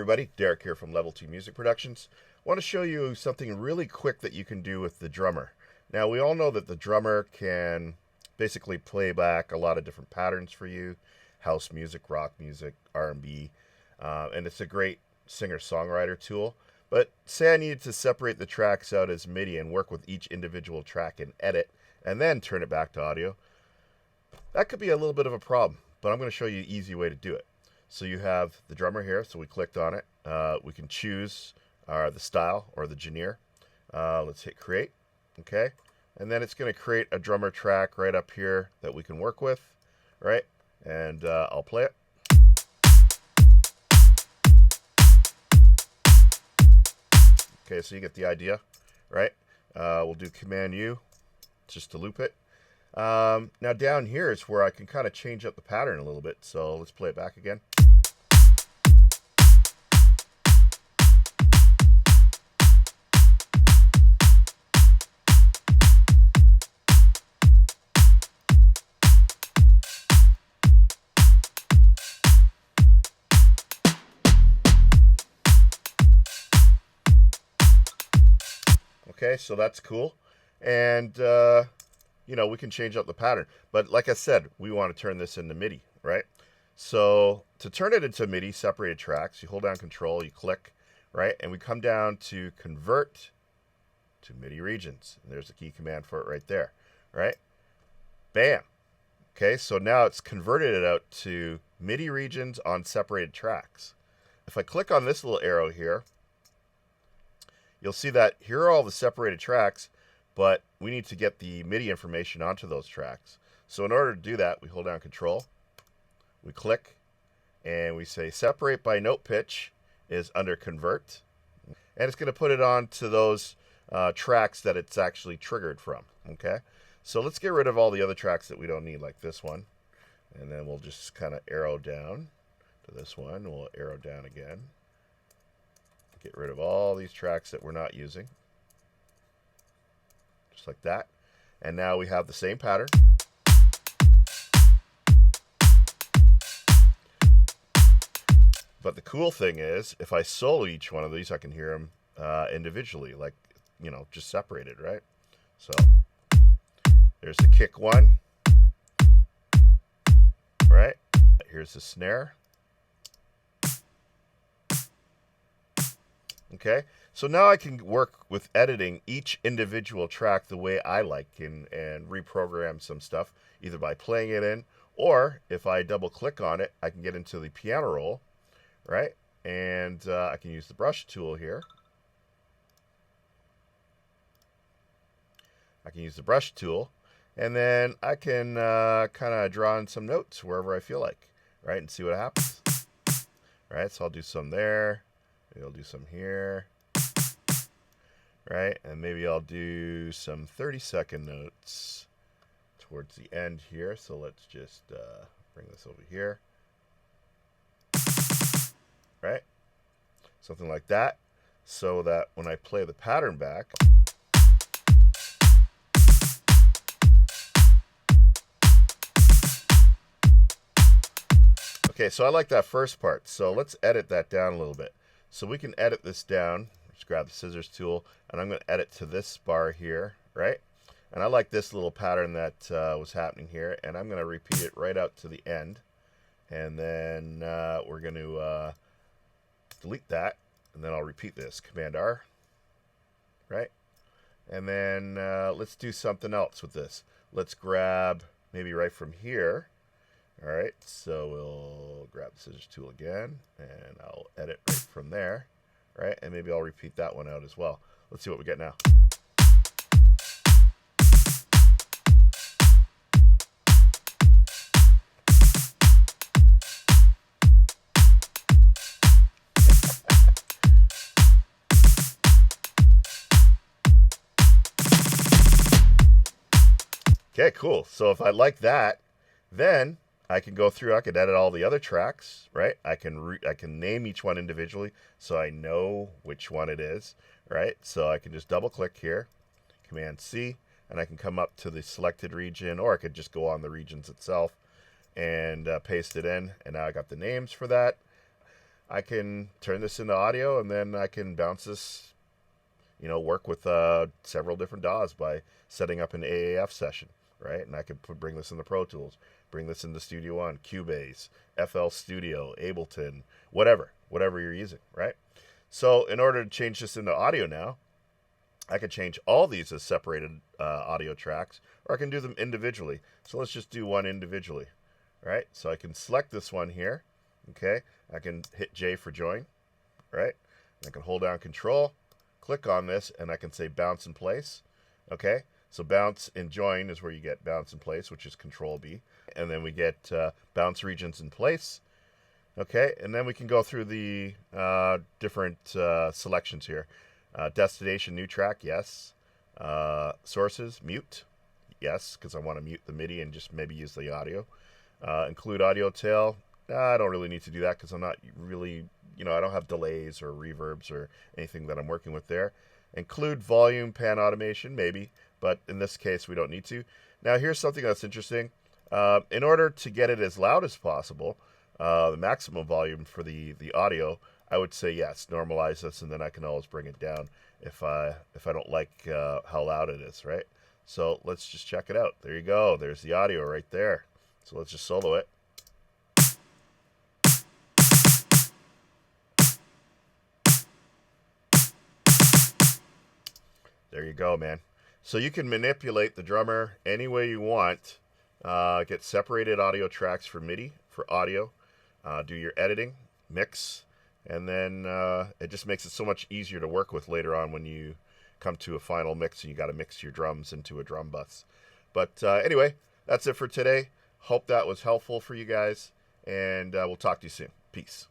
everybody, Derek here from Level 2 Music Productions. I want to show you something really quick that you can do with the drummer. Now, we all know that the drummer can basically play back a lot of different patterns for you. House music, rock music, R&B, and it's a great singer-songwriter tool. But say I needed to separate the tracks out as MIDI and work with each individual track and edit, and then turn it back to audio. That could be a little bit of a problem, but I'm going to show you an easy way to do it. So you have the drummer here, so we clicked on it. We can choose the style or the genre. Let's hit create, okay? And then it's going to create a drummer track right up here that we can work with, right? And I'll play it. Okay, so you get the idea, right? We'll do Command U just to loop it. Now down here is where I can kind of change up the pattern a little bit. So let's play it back again. Okay, so that's cool. And, you know, we can change up the pattern. But like I said, we want to turn this into MIDI, right? So to turn it into MIDI, separated tracks, you hold down Control, you click, right? And we come down to Convert to MIDI regions. And there's the key command for it right there, right? Bam. Okay, so now it's converted it out to MIDI regions on separated tracks. If I click on this little arrow here, you'll see that here are all the separated tracks, but we need to get the MIDI information onto those tracks. So in order to do that, we hold down Control, we click, and we say Separate by Note Pitch is under Convert. And it's going to put it onto those tracks that it's actually triggered from, okay? So let's get rid of all the other tracks that we don't need, like this one. And then we'll just kind of arrow down to this one, and we'll arrow down again. Get rid of all these tracks that we're not using. Just like that. And now we have the same pattern. But the cool thing is, if I solo each one of these, I can hear them individually, like, you know, just separated, right? So there's the kick one, right? Here's the snare. Okay, so now I can work with editing each individual track the way I like and reprogram some stuff, either by playing it in, or if I double click on it, I can get into the piano roll, right? And I can use the brush tool here. I can use the brush tool, and then I can kind of draw in some notes wherever I feel like, right? And see what happens. Right, so I'll do some there. Maybe I'll do some here, right? And maybe I'll do some 30-second notes towards the end here. So let's just bring this over here, right? Something like that, so that when I play the pattern back, okay, so I like that first part. So let's edit that down a little bit. So we can edit this down. Just grab the scissors tool, and I'm going to edit to this bar here, right? And I like this little pattern that was happening here, and I'm going to repeat it right out to the end. And then we're going to delete that, and then I'll repeat this. Command R, right? And then let's do something else with this. Let's grab maybe right from here. All right, so we'll grab the scissors tool again, and I'll edit right from there, right? And maybe I'll repeat that one out as well. Let's see what we get now. Okay, cool. So if I like that, then I can go through, I can edit all the other tracks, right? I can name each one individually so I know which one it is, right? So I can just double click here, Command C, and I can come up to the selected region, or I could just go on the regions itself and paste it in. And now I got the names for that. I can turn this into audio, and then I can bounce this, work with several different DAWs by setting up an AAF session, right? And I can bring this into Pro Tools, bring this into Studio One, Cubase, FL Studio, Ableton, whatever you're using, right? So in order to change this into audio now, I can change all these as separated audio tracks, or I can do them individually. So let's just do one individually, right? So I can select this one here, okay? I can hit J for join, right? I can hold down Control, click on this, and I can say bounce in place, okay? So bounce and join is where you get bounce in place, which is Control B. And then we get bounce regions in place, okay? And then we can go through the different selections here. Destination, new track, yes. Sources, mute, yes, because I want to mute the MIDI and just maybe use the audio. Include audio tail. I don't really need to do that because I'm not really, I don't have delays or reverbs or anything that I'm working with there. Include volume, pan automation, maybe, but in this case, we don't need to. Now, here's something that's interesting. In order to get it as loud as possible, the maximum volume for the audio, I would say yes, normalize this, and then I can always bring it down if I don't like how loud it is, right? So let's just check it out. There you go. There's the audio right there. So let's just solo it. There you go, man. So you can manipulate the drummer any way you want. Get separated audio tracks for MIDI, for audio. Do your editing, mix, and then it just makes it so much easier to work with later on when you come to a final mix and you got to mix your drums into a drum bus. But anyway, that's it for today. Hope that was helpful for you guys, and we'll talk to you soon. Peace.